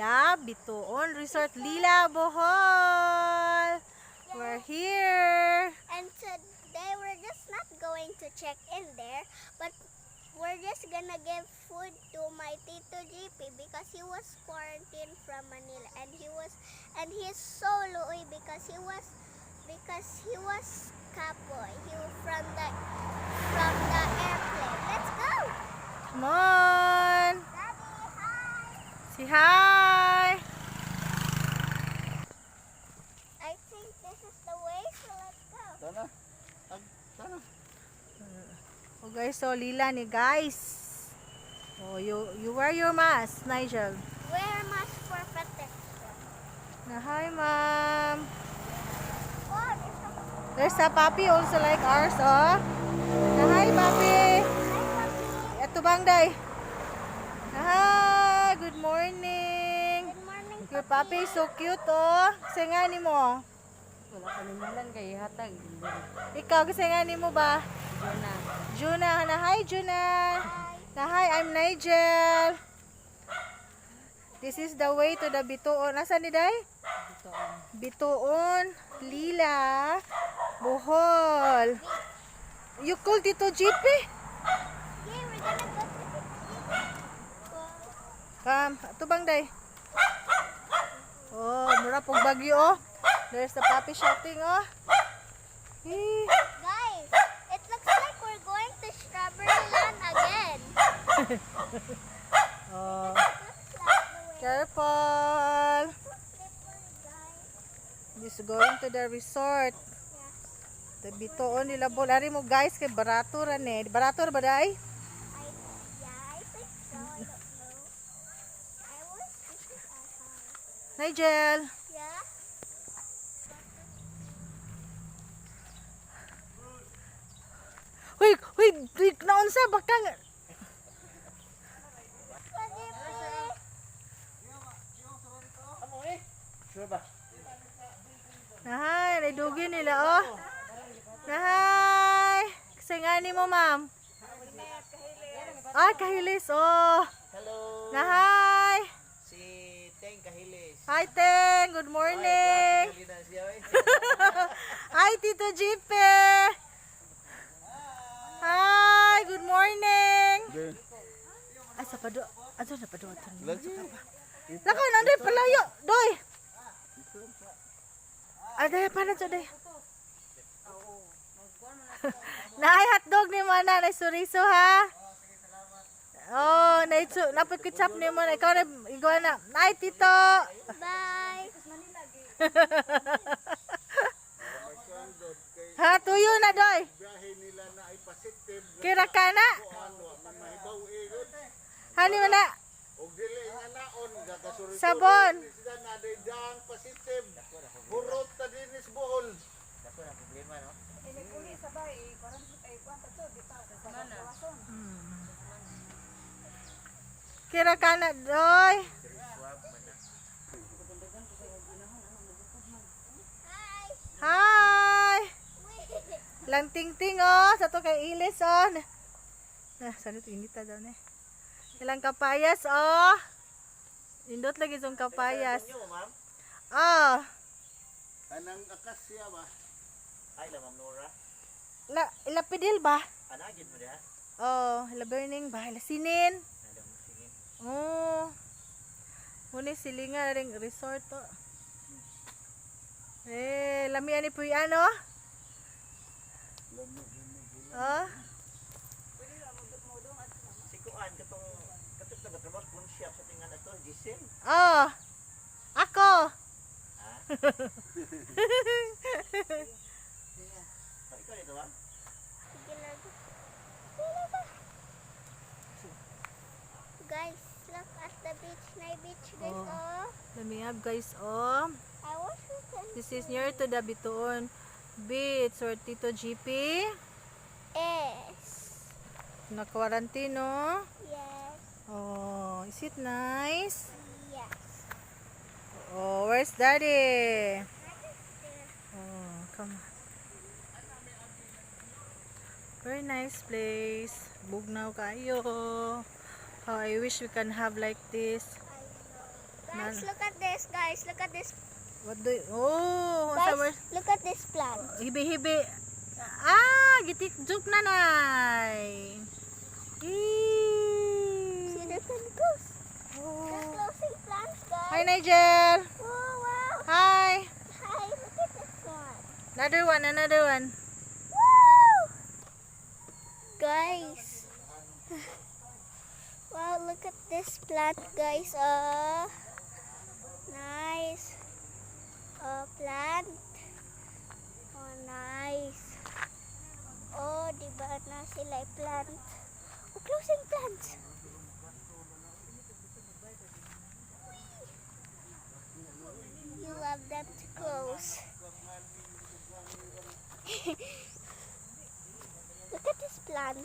Lila Bituon Resort, Lila, Bohol. We're here. And today we're just not going to check in there, but we're just gonna give food to my Tito GP because he was quarantined from Manila, and he's so low because he was kapoy. He was from the airplane. Let's go. Come on. Daddy, hi. Say hi. I think this is the way, so let's go. Tana. Tana. Oh guys, so lila ni guys. Oh, you wear your mask, Nigel. Wear mask for protection. Na hi, ma'am. Oh, There's a puppy also like ours, oh. Na hi, puppy. Ito bang day? Hi, good morning. good morning, Your puppy is so cute, oh. Kasi nga ni mo. Wala panimulan kay hatag. Ikaw, kasi nga ni mo ba? Juna. Juna, na hi, Juna. Na hi, I'm Nigel. This is the way to the Bituon. Nasaan ni day? Bituon, Lila, Bohol. You call Tito GP? Yeah, we're gonna go to the Come, ito bang day? Oh, mura pong bagyo, oh. There's the puppy shopping, oh. Eh. Guys, it looks like we're going to Strawberry Land again. Oh, Looks like the way. careful. Slippery, guys. This going to the resort. The Bituon nila bol. Ari mo guys, kay barato ra ni. Barato ra ba day? I think so. I don't know. I was thinking Nigel. Yeah. Huy, naon sa bakang. Sure ba? Nahay, naidugin nila, oh. Nahay. Kasi nga ni mo, ma'am. Ah, kahilis, oh. Hello. Nahay. Si Teng Kahilis. Hi, Teng. Good morning. Hi, Tito GP. Hi, good morning. Ay, sa pado. Ato na pado. Lako, nanday palayo. Doy. Ay, dahil pa na ito, day. Naay hotdog ni mo na. Naay suriso, ha? Oh, napit ketchup ni mo na. Ikaw na, igawa na. Naay, Tito. Bye. Ha, tuyo na, doy. Biyahe nila na ay positive. Kira ka na. Ano, mahibaw igod. Hani mo na. Og dili nga naon gakasurito. Sabon. Sila na day dang positive. Burot ta dinis Bohol. Kira ka na, doy. Hi. Hi. Wait. Lang ting-ting, oh. Sa to kay Ilis, oh. Sana ito inita daw, ne. Ilang kapayas, oh. Indot lagi itong kapayas. Nyo, ma'am. Oh. Anang akasya ba? Ay, lamang Nora. Ilapidil ba? Anagid mo diha? Oh, ila burning ba? Ila sinin. Nadam mo sige. Oh. Muna silinga ring resort, oh. Eh, lamian ni Puy, ano? Oh. Sikuan katong na batrabaho kun shop sa tingan ato, Gisel. Oh. Ako. Ha? Ikaw dito ba? Guys, look at the beach. Night beach, guys. Oh. Oh. Lamiab, guys, oh. I was looking. This is near to the Bituon Beach or Tito GP. Yes. Na-quarantine, no? Yes. Oh, is it nice? Yes. Oh, where's Daddy? Oh, come on. Very nice place. Bugnaw kayo. Oh, I wish we can have like this. I know. Guys, look at this, guys. Look at this. What do you, oh, sa Guys, look at this plant. hibi-hibi. Ah, gitik-juk na nay. See the plant close. They're closing plants, guys. Hi, Nigel. Oh, wow. Hi. Hi, look at this one. Another one, another one. Woo! Guys. Wow, look at this plant, guys. Nice. Plant. Oh, nice. Oh, diba na sila plant? Oh, closing plants. You love them to close. Look at this plant.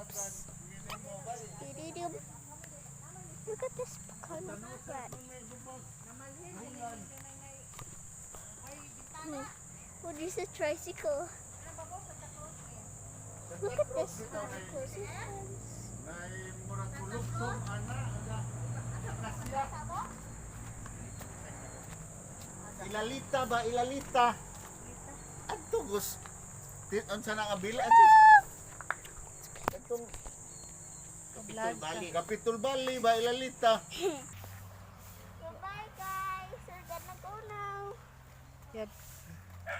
Oops. Dididum. Look at this kind of plant. Oh, this is a tricycle. Look at this. Closing plants. Ilalita ba? Ilalita. Adto gus. Unsa na nga bila? Itong Kapitol Bali ba? Ilalita. Goodbye, guys. We're gonna go now. Yep.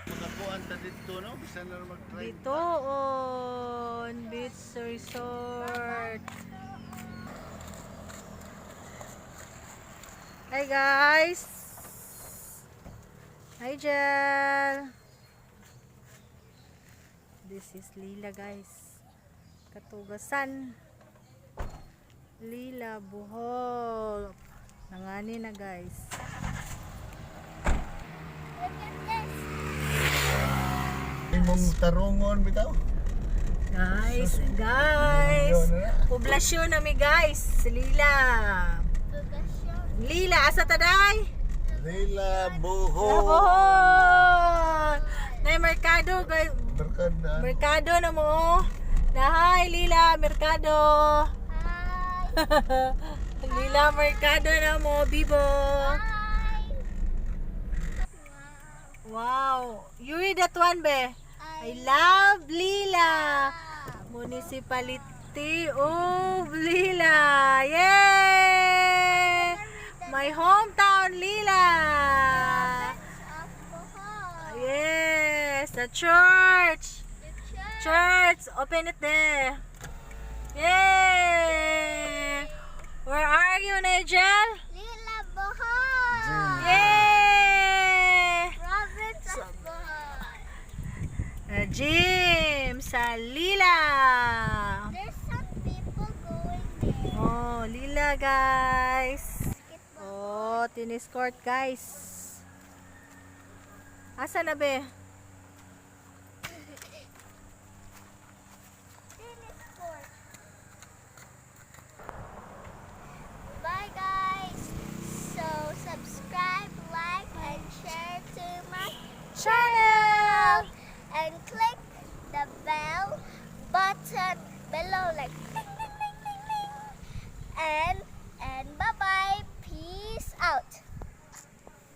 Makakuan ta dito, no? Bisan na mag-try. Dito on Beach Resort. Hi guys. Hi Jel. This is Lila guys. Katugasan. Lila Bohol. Nangani na guys. Look at this. Imong tarungon bitaw. Guys, poblasyon nami guys. Lila. Lila, asa taday? Lila Bohol. Bohol. Nay merkado guys. Berkada. Merkado na mo. Hi Lila, merkado. Hi. Lila, merkado na mo, Bibo. Hi. Wow. You read that one, be? I love Lila. Municipality of Lila. Yay! My hometown, Lila. Yes, the church. Church, open it there. Yay! Where are you, Nigel? Lila Bohol. Yay! Province of Bohol. Gym sa Lila. There's some people going there. Oh, Lila guys. Oh, tennis court guys. Asa na be?